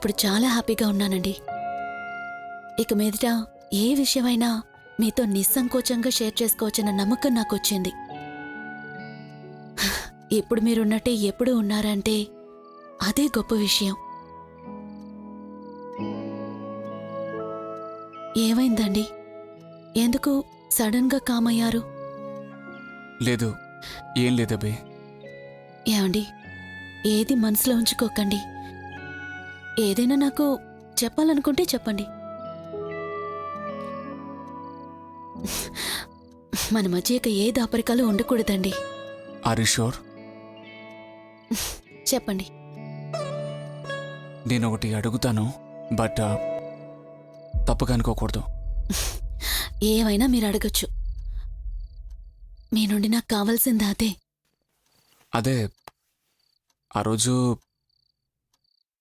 నేనిప్పుడు చాలా హ్యాపీగా ఉన్నానండి. ఇక మీదట ఏ విషయమైనా మీతో నిస్సంకోచంగా షేర్ చేసుకోవచ్చన్న నమ్మకం నాకొచ్చింది. ఇప్పుడు మీరున్నట్టే ఎప్పుడూ ఉన్నారంటే అదే గొప్ప విషయం. ఏమైందండి? ఎందుకు సడన్గా కామయ్యారు? లేదు, ఏం లేదబ్బే. ఏమండి, ఏది మనసులో ఉంచుకోకండి. ఏదైనా నాకు చెప్పాలనుకుంటే చెప్పండి. మన మధ్య ఇక ఏ దాపరికాలు ఉండకూడదండి. Are you sure? చెప్పండి. నేను ఒకటి అడుగుతాను, బట్ తప్పుగా అనుకోకూడదు. ఏమైనా మీరు అడగచ్చు. మీ నుండి నాకు కావాల్సింది అదే. అదే, ఆ రోజు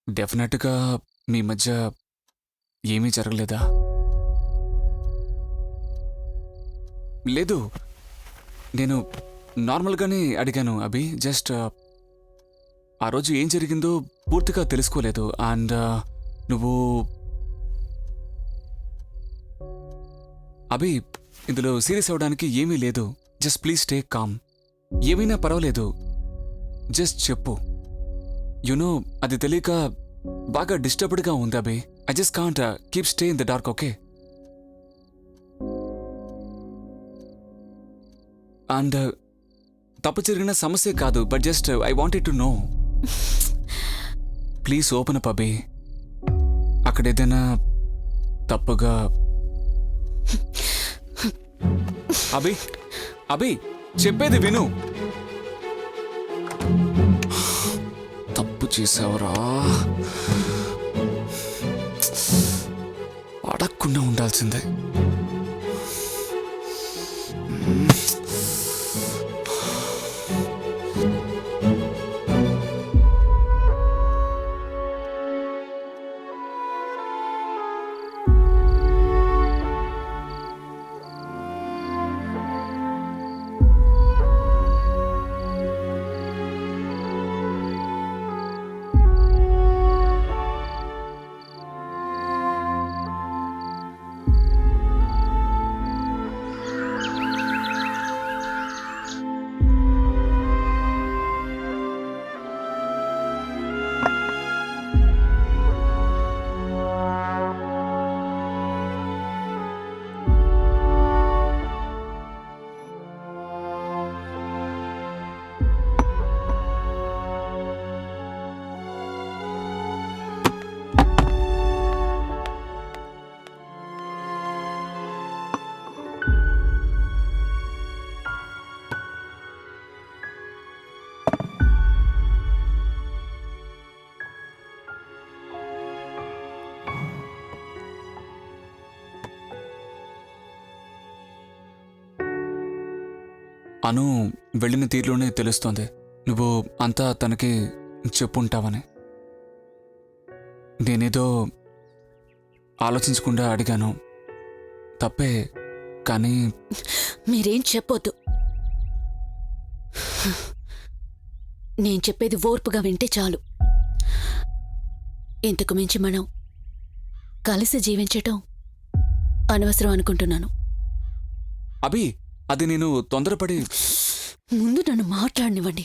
డెఫినెట్గా మీ మధ్య ఏమీ జరగలేదా? లేదు, నేను నార్మల్గానే అడిగాను అభి. జస్ట్ ఆ రోజు ఏం జరిగిందో పూర్తిగా తెలుసుకోలేదు. అండ్ నువ్వు అభి, ఇందులో సీరియస్ అవ్వడానికి ఏమీ లేదు. Just please stay calm. ఏమైనా పర్వాలేదు, జస్ట్ చెప్పు. యునో, అది తెలియక బాగా డిస్టర్బ్డ్గా ఉంది Abhi. I just can't keep stay in the dark, okay? And తప్పు జరిగిన సమస్య కాదు, but just I wanted to know. Please open up Abhi. అక్కడ ఏదైనా తప్పుగా... అభి, అభి, చెప్పేది విను. తప్పు చేసావురా, అడగకుండా ఉండాల్సిందే. అను వెళ్ళిన తీరులోనే తెలుస్తోంది నువ్వు అంతా తనకి చెప్పుంటావని. నేనేదో ఆలోచించకుండా అడిగాను, తప్పే. కానీ మీరేం చెప్పొద్దు. నేను చెప్పేది ఓర్పుగా వింటే చాలు. ఇంతకు మించి మనం కలిసి జీవించటం అనవసరం అనుకుంటున్నాను. అభి, అది నేను తొందరపడి... ముందు నన్ను మాట్లాడనివ్వండి.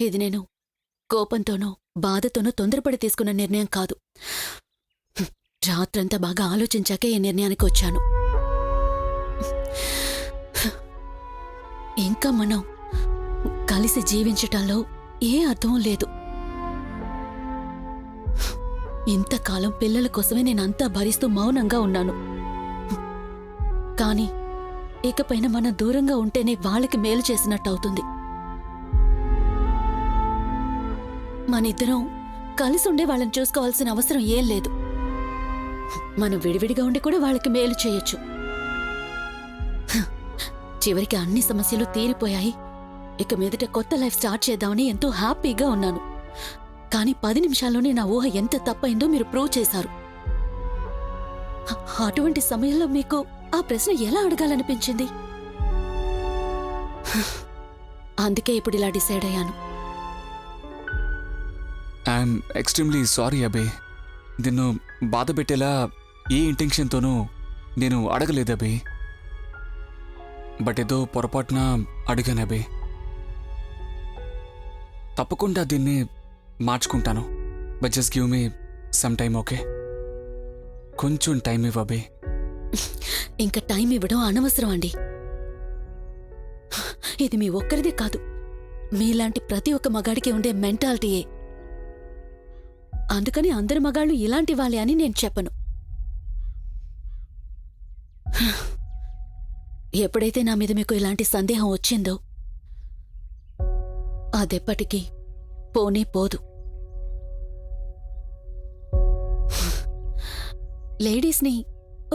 ఇది నేను కోపంతోనో బాధతోనో తొందరపడి తీసుకున్న నిర్ణయం కాదు. రాత్రంతా బాగా ఆలోచించాకే ఈ నిర్ణయానికి వచ్చాను. ఇంకా మనం కలిసి జీవించటంలో ఏ అర్థం లేదు. ఇంతకాలం పిల్లల కోసమే నేనంతా భరిస్తూ మౌనంగా ఉన్నాను. కానీ ఇకపైన మనం దూరంగా ఉంటేనే వాళ్ళకి మేలు చేసినట్టు అవుతుంది. మనిద్దరం కలిసి ఉండే వాళ్ళని చూసుకోవాల్సిన అవసరం ఏం లేదు. మనం విడివిడిగా ఉండి కూడా వాళ్ళకి మేలు చేయొచ్చు. చివరికి అన్ని సమస్యలు తీరిపోయాయి. ఇక మీదట కొత్త లైఫ్ స్టార్ట్ చేద్దామని ఎంతో హ్యాపీగా ఉన్నాను. కానీ 10 నిమిషాల్లోనే నా ఊహ ఎంత తప్పైందో మీరు ప్రూవ్ చేశారు. అటువంటి సమయంలో మీకు ఆ ప్రశ్న ఎలా అడగాలనిపించింది? అందుకే ఇప్పుడు ఇలా డిసైడ్ అయ్యాను. ఐఎమ్ ఎక్స్ట్రీమ్లీ సారీ అబే. నిన్ను బాధ పెట్టేలా ఏ ఇంటెన్షన్తోనూ నేను అడగలేదు అబే. బట్ ఏదో పొరపాటున అడిగాను అబే. తప్పకుండా దీన్ని మార్చుకుంటాను. But just give me some time, okay? కొంచెం టైం ఇవ్వబే. ఇంకా టైం ఇవ్వడం అనవసరం అండి. ఇది మీ ఒక్కరిదే కాదు, మీలాంటి ప్రతి ఒక్క మగాడికి ఉండే మెంటాలిటీయే. అందుకని అందరి మగాళ్ళు ఇలాంటి వాళ్ళే అని నేను చెప్పను. ఎప్పుడైతే నా మీద మీకు ఇలాంటి సందేహం వచ్చిందో అదెప్పటికీ పోనే పోదు. లేడీస్ని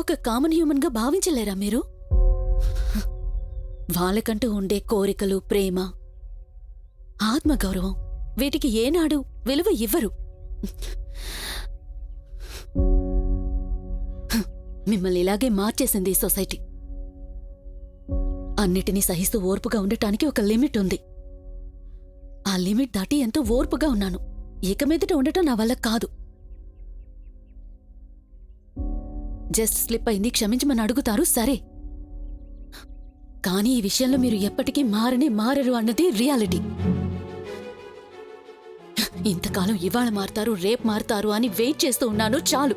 ఒక కామన్ హ్యూమన్గా భావించలేరా మీరు? వాళ్ళకంటూ ఉండే కోరికలు, ప్రేమ, ఆత్మగౌరవం, వీటికి ఏనాడు విలువ ఇవ్వరు. మిమ్మల్ని ఇలాగే మార్చేసింది ఈ సొసైటీ. అన్నిటినీ సహిస్తూ ఓర్పుగా ఉండటానికి ఒక లిమిట్ ఉంది. ఆ లిమిట్ దాటి ఎంతో ఓర్పుగా ఉన్నాను. ఇక మీదట ఉండటం నా వల్ల కాదు. జస్ట్ స్లిప్ అయింది, క్షమించమని అడుగుతారు, సరే. కానీ ఈ విషయంలో మీరు ఎప్పటికీ మారరు అన్నది రియాలిటీ. ఇంతకాలం ఇవాళ మారతారు, రేపు మారతారు అని వెయిట్ చేస్తూ ఉన్నాను, చాలు.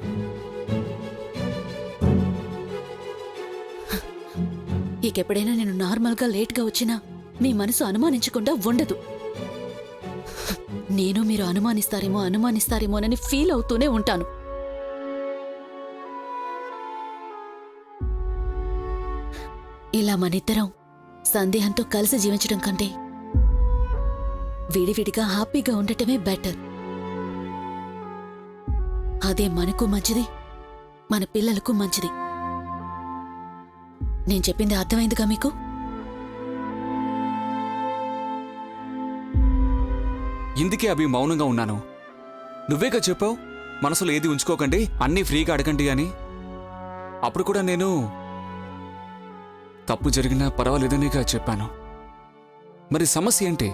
ఇకెప్పుడైనా నేను నార్మల్గా లేట్గా వచ్చినా మీ మనసు అనుమానించకుండా ఉండదు. నేను మీరు అనుమానిస్తారేమోనని ఫీల్ అవుతూనే ఉంటాను. ఇలా మనిద్దరం సందేహంతో కలిసి జీవించడం కంటే విడివిడిగా హ్యాపీగా ఉండటమే బెటర్. అదే మనకు మంచిది, మన పిల్లలకు మంచిది. నేను చెప్పింది అర్థమైందిగా మీకు? ఇందుకే అభి మౌనంగా ఉన్నాను. నువ్వేగా చెప్పావు మనసులో ఏది ఉంచుకోకండి, అన్నీ ఫ్రీగా అడగండి అని. అప్పుడు కూడా నేను తప్పు జరిగినా పర్వాలేదనిగా చెప్పాను. మరి సమస్య ఏంటి?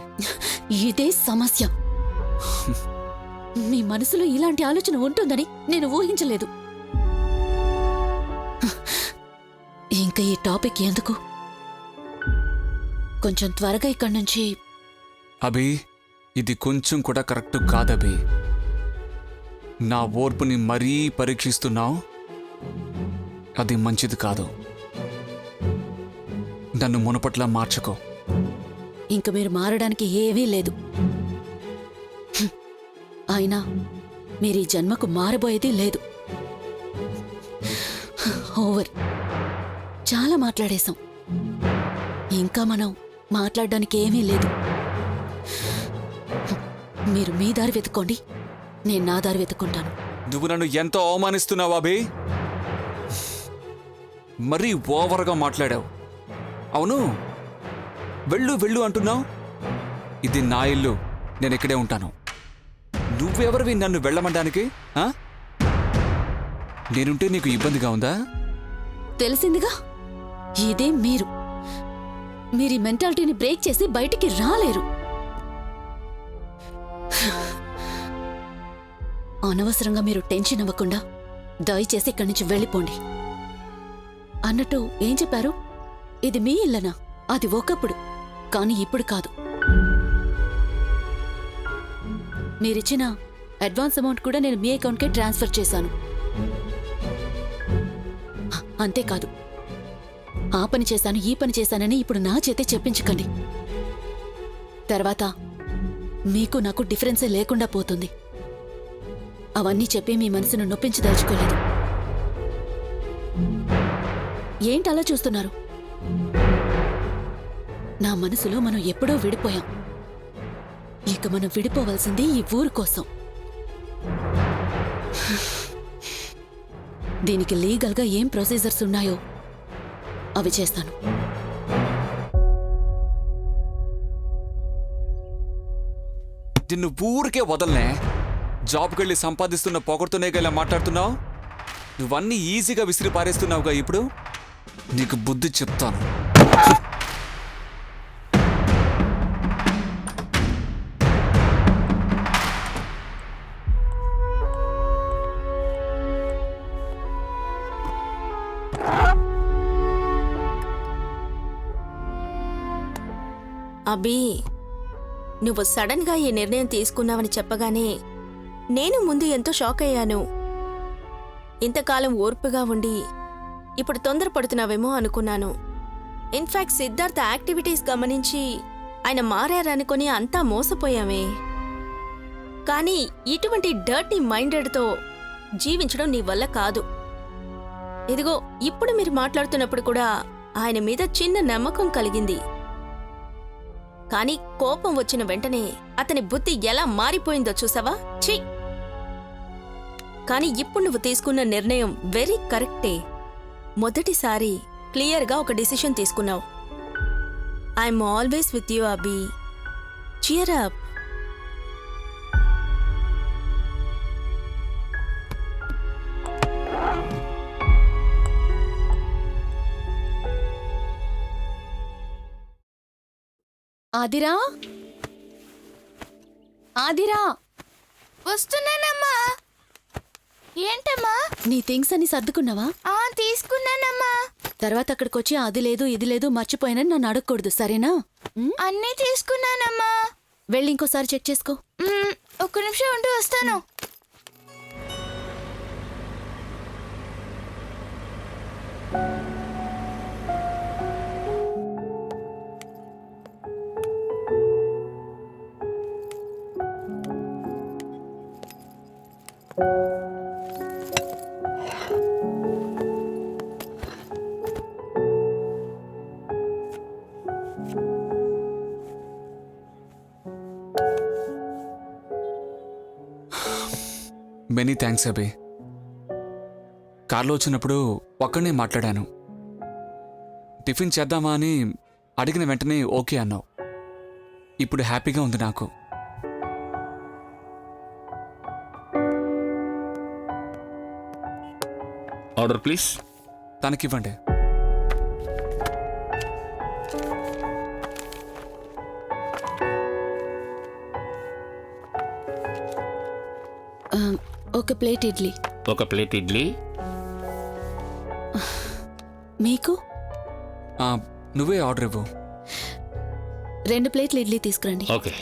ఇదే సమస్య. మీ మనసులో ఇలాంటి ఆలోచన ఉంటుందని నేను ఊహించలేదు. ఇంకా ఈ టాపిక్ ఎందుకు? కొంచెం త్వరగా ఇక్కడి నుంచి. అభి, ఇది కొంచెం కూడా కరెక్ట్ కాదభి. నా ఓర్పుని మరీ పరీక్షిస్తున్నావు. అది మంచిది కాదు. నన్ను మునపట్లా మార్చుకో. ఇంక మీరు మారడానికి ఏమీ లేదు. అయినా మీరీ జన్మకు మారబోయేది లేదు. ఓవర్. చాలా మాట్లాడేశాం. ఇంకా మనం మాట్లాడడానికి ఏమీ లేదు. మీరు మీ దారి వెతుక్కోండి, నేను నా దారి వెతుక్కుంటాను. నువ్వు నన్ను ఎంతో అవమానిస్తున్నావు అభి. మరీ ఓవర్గా మాట్లాడావు. అవును, వెళ్ళు వెళ్ళు అంటున్నావు. ఇది నా ఇల్లు, నేను ఇక్కడే ఉంటాను. నువ్వెవరివి నన్ను వెళ్ళమంటానికి? నేనుంటే నీకు ఇబ్బందిగా ఉందా? తెలిసిందిగా, ఇదే మీరు. మీరు ఈ మెంటాలిటీని బ్రేక్ చేసి బయటికి రాలేరు. అనవసరంగా మీరు టెన్షన్ అవ్వకుండా దయచేసి ఇక్కడి నుంచి వెళ్ళిపోండి. అన్నట్టు ఏం చెప్పారు? ఇది మీ ఇల్లనా? అది ఒకప్పుడు, కానీ ఇప్పుడు కాదు. మీరిచ్చిన అడ్వాన్స్ అమౌంట్ కూడా నేను మీ అకౌంట్కే ట్రాన్స్ఫర్ చేశాను. అంతేకాదు, ఆ పని చేశాను, ఈ పని చేశానని ఇప్పుడు నా చేతే చెప్పించకండి. తర్వాత మీకు నాకు డిఫరెన్సే లేకుండా పోతుంది. అవన్నీ చెప్పి మీ మనసును నొప్పించదలుచుకోలేదు. ఏంటలా చూస్తున్నారు? నా మనసులో మనం ఎప్పుడో విడిపోయాం. ఇక మనం విడిపోవలసింది ఈ ఊరు కోసం. దీనికి లీగల్గా ఏం ప్రొసీజర్స్ ఉన్నాయో అవి చేస్తాను. నిన్ను ఊరికే వదలనే. జాబ్కెళ్ళి సంపాదిస్తున్న పొగడుతూనే ఇలా మాట్లాడుతున్నావు. నువ్వన్నీ ఈజీగా విసిరి పారేస్తున్నావుగా. ఇప్పుడు నీకు బుద్ధి చెప్తాను. అభి, నువ్వు సడన్గా ఈ నిర్ణయం తీసుకున్నావని చెప్పగానే నేను ముందు ఎంతో షాక్ అయ్యాను. ఇంతకాలం ఓర్పుగా ఉండి ఇప్పుడు తొందరపడుతున్నావేమో అనుకున్నాను. ఇన్ఫాక్ట్ సిద్ధార్థ యాక్టివిటీస్ గమనించి ఆయన మారారనుకొని అంతా మోసపోయామే. కానీ ఇటువంటి డర్టీ మైండెడ్తో జీవించడం నీ వల్ల కాదు. ఇదిగో ఇప్పుడు మీరు మాట్లాడుతున్నప్పుడు కూడా ఆయన మీద చిన్న నమ్మకం కలిగింది. కానీ కోపం వచ్చిన వెంటనే అతని బుద్ధి ఎలా మారిపోయిందో చూసావా? ఛీ! కానీ ఇప్పుడు నువ్వు తీసుకున్న నిర్ణయం వెరీ కరెక్టే. మొదటిసారి క్లియర్గా ఒక డిసిషన్ తీసుకున్నావు. I'm always with you Abhi. Cheer up. Adira, Adira, వస్తున్నానమ్మా. ఏంటమ్మా? నీ థింగ్స్ అన్ని సర్దుకున్నావా? తీసుకున్నానమ్మా. తర్వాత అక్కడికొచ్చి అది లేదు ఇది లేదు మర్చిపోయానని నన్ను అడగకూడదు, సరేనా? అన్నీ తీసుకున్నానమ్మా. వెళ్ళి ఇంకోసారి చెక్ చేసుకో. ఒక్క నిమిషం ఉంటూ వస్తాను. మెనీ థ్యాంక్స్ అభి. కార్లో వచ్చినప్పుడు ఒక్కడనే మాట్లాడాను. టిఫిన్ చేద్దామా అని అడిగిన వెంటనే ఓకే అన్నావు. ఇప్పుడు హ్యాపీగా ఉంది నాకు. Order please. తనకివ్వండి. ఒక ప్లేట్ ఇడ్లీ. ఒక ప్లేట్ ఇడ్లీ. మీకు? నువ్వే ఆర్డర్ ఇవ్వు. 2 ప్లేట్లు ఇడ్లీ తీసుకురండి. ఓకే.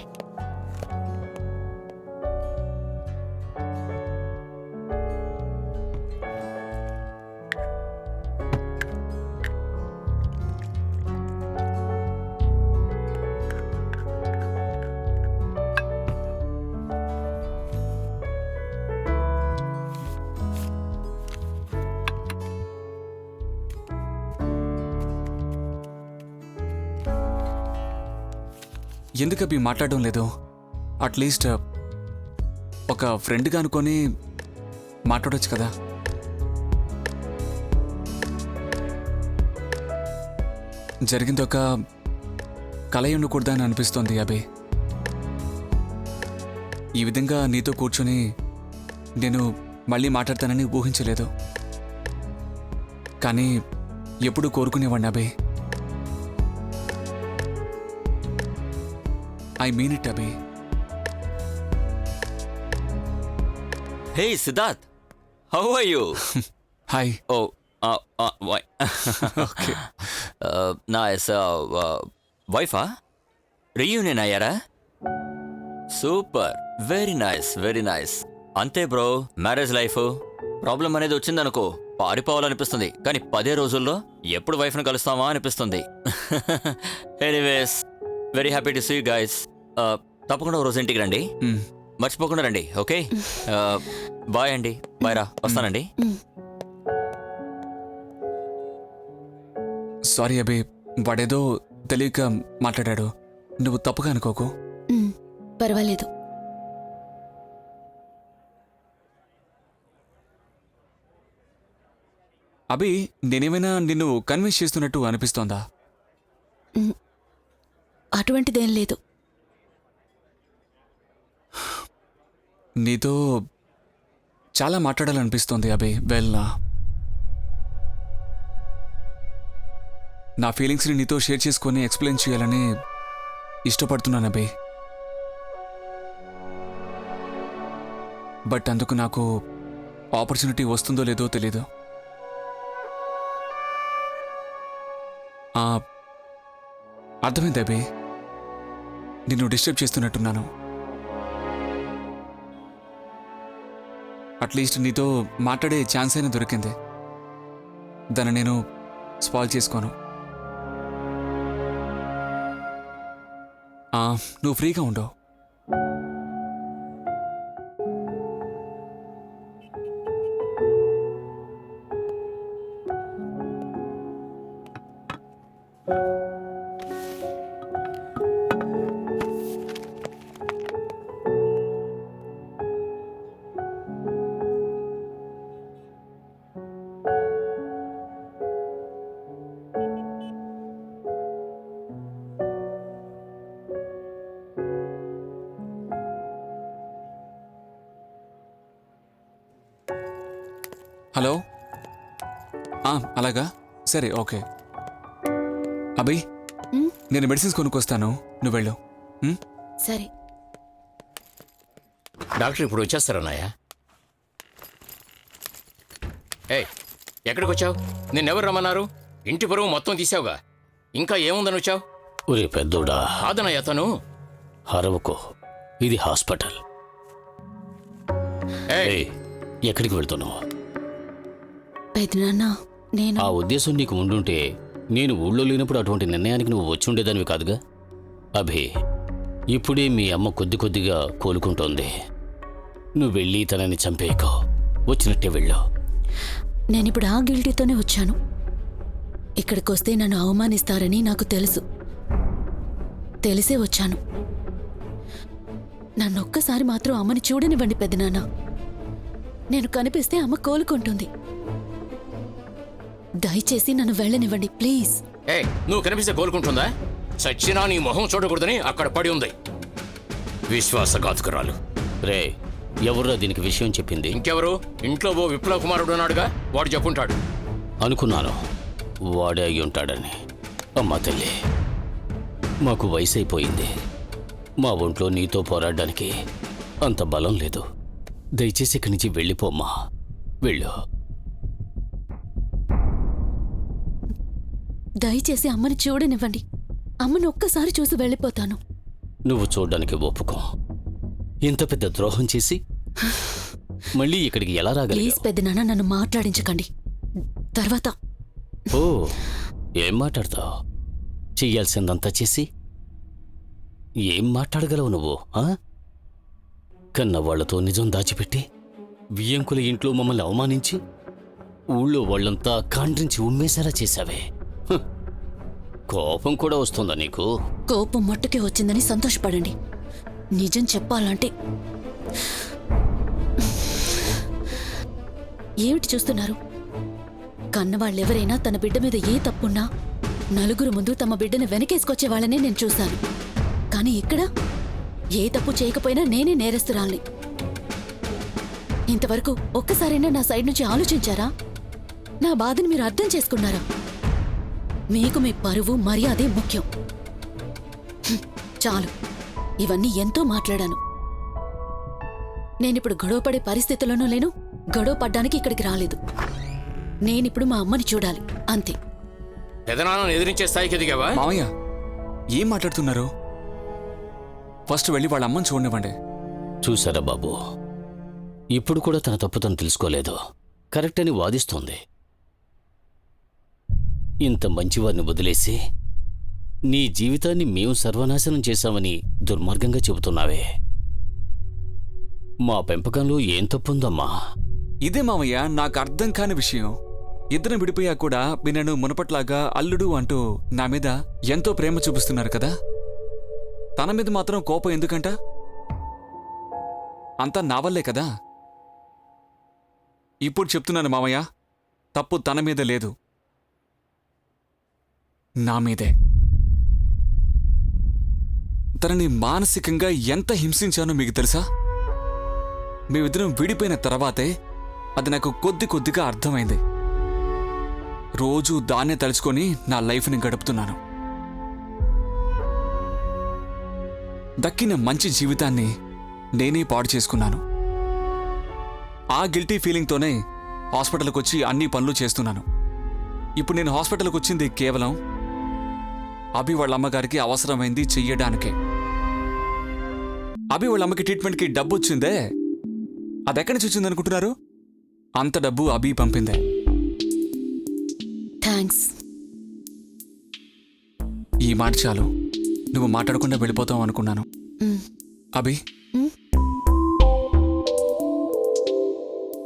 ఎందుకు అభి మాట్లాడడం లేదు? అట్లీస్ట్ ఒక ఫ్రెండ్గా అనుకొని మాట్లాడొచ్చు కదా. జరిగింది ఒక కల ఉండకూడదని అనిపిస్తోంది అభి. ఈ విధంగా నీతో కూర్చొని నేను మళ్ళీ మాట్లాడతానని ఊహించలేదు. కానీ ఎప్పుడు కోరుకునేవాడిని అభి. I mean it, Abhi. Hey, Siddharth. How are you? Hi. Oh, why? Okay. Nice. Wife, huh? Reunion అయ్యారా? Super. Very nice, very nice. అంతే బ్రో, మ్యారేజ్ లైఫ్ ప్రాబ్లం అనేది వచ్చిందనుకో పారిపోవాలనిపిస్తుంది. కానీ 10 రోజుల్లో ఎప్పుడు వైఫ్ను కలుస్తామా అనిపిస్తుంది. Anyways, very happy to see you guys. తప్పకుండా ఓ రోజు ఇంటికి రండి. మర్చిపోకుండా రండి. ఓకే, బాయ్ అండి. బాయ్ రా, వస్తానండి. సారీ అభి, వాడేదో తెలియక మాట్లాడాడు. నువ్వు తప్పుగా అనుకోకు. పర్వాలేదు. అభి, నేనేమైనా నిన్ను కన్విన్స్ చేస్తున్నట్టు అనిపిస్తోందా? అటువంటిదేం లేదు. నీతో చాలా మాట్లాడాలనిపిస్తోంది అభి. వెల్, నా ఫీలింగ్స్ని నీతో షేర్ చేసుకొని ఎక్స్ప్లెయిన్ చేయాలని ఇష్టపడుతున్నాను అభి. బట్ అందుకు నాకు ఆపర్చునిటీ వస్తుందో లేదో తెలీదు. అర్థమైంది అభి. నిన్ను డిస్టర్బ్ చేస్తున్నట్టున్నాను. అట్లీస్ట్ నీతో మాట్లాడే ఛాన్స్ అయినా దొరికింది. దాన్ని నేను స్పాయిల్ చేసుకోను. నువ్వు ఫ్రీగా ఉండవు. హలో, అలాగా, సరే, ఓకే. అభి, ఉమ్, నేను మెడిసిన్స్ కొనుక్కొస్తాను, నువ్వు వెళ్ళు. సరే. డాక్టర్ ఇప్పుడు వచ్చేస్తారన్నాయా? ఏయ్, ఎక్కడికి వచ్చావు? నిన్నెవరు రమ్మన్నారు? ఇంటి పరువు మొత్తం తీసావుగా, ఇంకా ఏముందని వచ్చావు? ఒరే పెద్దోడా, కాదనయ్య అతను. అరవకో, ఇది హాస్పిటల్. ఏయ్, ఏయ్, ఎక్కడికి వెళ్తున్నావు? పెదనాన్న, నేను ఆ ఉద్దేశం నీకు ఉండుంటే నేను ఊళ్ళో లేనప్పుడు అటువంటి నిర్ణయానికి నువ్వు వచ్చి ఉండేదానివి కాదుగా. అభి, ఇప్పుడే మీ అమ్మ కొద్ది కొద్దిగా కోలుకుంటోంది. నువ్వు వెళ్ళి తనని చంపేయకో, వచ్చినట్టే వెళ్ళు. నేనిప్పుడు ఆ గిల్టీతోనే వచ్చాను. ఇక్కడికొస్తే నన్ను అవమానిస్తారని నాకు తెలుసు. తెలిసే వచ్చాను. నన్నొక్కసారి మాత్రం అమ్మని చూడనివ్వండి పెద్దనాన్న. నేను కనిపిస్తే అమ్మ కోలుకుంటుంది. దయచేసి నన్ను వెళ్ళనివ్వండి ప్లీజ్. ఏయ్, నువ్వు కనిపిస్తే కోలుకుంటుందా? చచ్చినా నీ మొహం చూడకూడదని అక్కడ పడి ఉంది. విశ్వాసఘాతుకురాలు. రే, ఎవర్రా దీనికి విషయం చెప్పింది? ఇంకెవరు? ఇంట్లో ఓ విప్లవ కుమారుడు ఉన్నాడుగా, వాడు చెప్పుంటాడు. అనుకున్నాను వాడే అయి ఉంటాడని. అమ్మా తల్లి, మాకు వయసు అయిపోయింది. మా ఒంట్లో నీతో పోరాడడానికి అంత బలం లేదు. దయచేసి ఇక్కడి నుంచి వెళ్ళిపోమ్మా, వెళ్ళు. దయచేసి అమ్మని చూడనివ్వండి. అమ్మను ఒక్కసారి చూసి వెళ్ళిపోతాను. నువ్వు చూడ్డానికి ఒప్పుకో. ఇంత పెద్ద ద్రోహం చేసి మళ్ళీ ఇక్కడికి ఎలా ప్లీజ్ రాగలిగావు? పెద్దనాన్న, నన్ను మాట్లాడించకండి. తర్వాత ఓ, ఏం మాట్లాడతావు? చెయ్యాల్సిందంతా చేసి ఏం మాట్లాడగలవు నువ్వు? కన్నవాళ్లతో నిజం దాచిపెట్టి వియ్యంకుల ఇంట్లో మమ్మల్ని అవమానించి ఊళ్ళో వాళ్ళంతా కాండ్రించి ఉమ్మేసేలా చేశావే. హ్, కోపం కూడా వస్తుందా నీకు? కోపం మట్టుకే వచ్చిందని సంతోషపడండి. నిజం చెప్పాలంటే ఏమిటి చూస్తున్నారు? కన్నవాళ్ళెవరైనా తన బిడ్డ మీద ఏ తప్పున్నా నలుగురు ముందు తమ బిడ్డను వెనకేసుకొచ్చే వాళ్ళనే నేను చూశాను. కానీ ఇక్కడ ఏ తప్పు చేయకపోయినా నేనే నేరస్తురాల్ని. ఇంతవరకు ఒక్కసారైనా నా సైడ్ నుంచి ఆలోచించారా? నా బాధని మీరు అర్థం చేసుకున్నారా? మీకు మీ పరువు మర్యాదే ముఖ్యం. చాలు, ఇవన్నీ ఎంతో మాట్లాడాను. నేనిప్పుడు గొడవపడే పరిస్థితుల్లోనూ లేను, గొడవ పడ్డానికి ఇక్కడికి రాలేదు. నేనిప్పుడు మా అమ్మని చూడాలి, అంతే. పెదనాన్నను ఎదిరించే స్థాయికి ఎదిగావా? మామయ్య, ఏం మాట్లాడుతున్నారు? ఫస్ట్ వెళ్ళి వాళ్ళ అమ్మని చూడనివ్వండి. చూసారా బాబు, ఇప్పుడు కూడా తన తప్పు తను తెలుసుకోలేదు, కరెక్ట్ అని వాదిస్తోంది. ఇంత మంచివారిని వదిలేసి నీ జీవితాన్ని మేము సర్వనాశనం చేశామని దుర్మార్గంగా చెబుతున్నావే. మా పెంపకంలో ఏం తప్పుందమ్మా? ఇదే మామయ్య నాకు అర్థం కాని విషయం. ఇద్దరం విడిపోయా కూడా మీరు నన్ను మునపట్లాగా అల్లుడు అంటూ నా మీద ఎంతో ప్రేమ చూపిస్తున్నారు కదా. తన మీద మాత్రం కోపం ఎందుకంట? అంతా నా వల్లే కదా. ఇప్పుడు చెప్తున్నాను మామయ్య, తప్పు తన మీద లేదు, నా మీదే. తనని మానసికంగా ఎంత హింసించానో మీకు తెలుసా? మేమిద్దరం విడిపోయిన తర్వాతే అది నాకు కొద్ది కొద్దిగా అర్థమైంది. రోజూ దాన్నే తలుచుకొని నా లైఫ్ని గడుపుతున్నాను. దక్కిన మంచి జీవితాన్ని నేనే పాడు చేసుకున్నాను. ఆ గిల్టీ ఫీలింగ్తోనే హాస్పిటల్కి వచ్చి అన్ని పనులు చేస్తున్నాను. ఇప్పుడు నేను హాస్పిటల్కి వచ్చింది కేవలం అభి వాళ్ళ అమ్మగారికి అవసరమైంది చెయ్యడానికే. అభి వాళ్ళ అమ్మకి ట్రీట్మెంట్కి డబ్బు వచ్చిందే అది ఎక్కడి నుంచి వచ్చింది అనుకుంటున్నారు? అంత డబ్బు అభి పంపిందే. థ్యాంక్స్. ఈ మాట చాలు, నువ్వు మాట్లాడకుండా వెళ్ళిపోతావు అనుకున్నాను. మ్, అభి